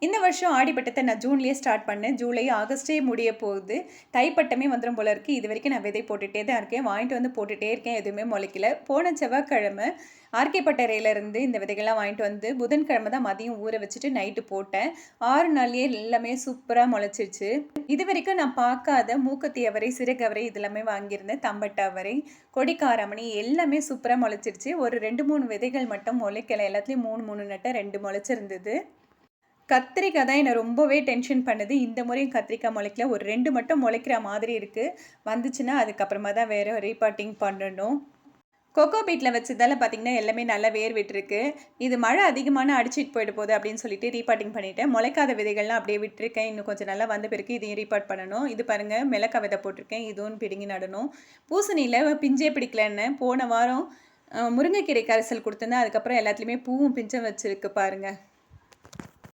இந்த வருஷம் ஆடிப்பட்டத்தை நான் ஜூன்லேயே ஸ்டார்ட் பண்ணேன். ஜூலை, ஆகஸ்ட்டே முடிய போகுது. தைப்பட்டமே வந்துரும் போல இருக்கு. இதுவரைக்கும் நான் விதை போட்டுட்டே தான் இருக்கேன். வாங்கிட்டு வந்து போட்டுட்டே இருக்கேன். எதுவுமே முளைக்கல. போன செவ்வாய்க்கிழமை ஆர்கே பட்டறையிலேருந்து இந்த விதைகள்லாம் வாங்கிட்டு வந்து புதன்கிழமை தான் மதியம் ஊற வச்சுட்டு நைட்டு போட்டேன். 6 நாள்லயே எல்லாமே சூப்பரா முளைச்சிருச்சு. இதுவரைக்கும் நான் பார்க்காத மூக்குத்தி அவரை, சிறகு அவரை இது எல்லாமே வாங்கியிருந்தேன். தம்பட்ட அவரை, கொடிக்காராமணி எல்லாமே சூப்பரா முளைச்சிருச்சு. ஒரு 2, 3 விதைகள் மட்டும் முளைக்கல. எல்லாத்துலேயும் 3, 3 நட்டேன். 2 முளைச்சிருந்தது. கத்திரிக்காய் தான் என்ன ரொம்பவே டென்ஷன் பண்ணுது. இந்த முறையும் கத்திரிக்காய் முளைக்கல. ஒரு 2 மட்டும் முளைக்கிற மாதிரி இருக்கு. வந்துச்சுன்னா அதுக்கப்புறமா தான் வேற ரீபாட்டிங் பண்ணணும். கோகோ பீட்ல வச்சதால பார்த்தீங்கன்னா, எல்லாமே நல்லா வேர் விட்டுருக்கு. இது மழை அதிகமான அடிச்சிட்டு போயிட போகுது அப்படின்னு சொல்லிட்டு ரீபாட்டிங் பண்ணிட்டேன். முளைக்காத விதைகள்லாம் அப்படியே விட்டுருக்கேன். இன்னும் கொஞ்சம் நல்லா வந்த பிறகு இதையும் ரீபாட் பண்ணணும். இது பாருங்க மிளகாய் விதை போட்டிருக்கேன். இதுவும் பிடுங்கி நடணும். பூசணியில பிஞ்சே பிடிக்கலன்னு போன வாரம் முருங்கைக்கீரை கரைசல் குடுத்திருந்தேன். அதுக்கப்புறம் எல்லாத்துலயுமே பூவும் பிஞ்சும் வச்சிருக்கு பாருங்க.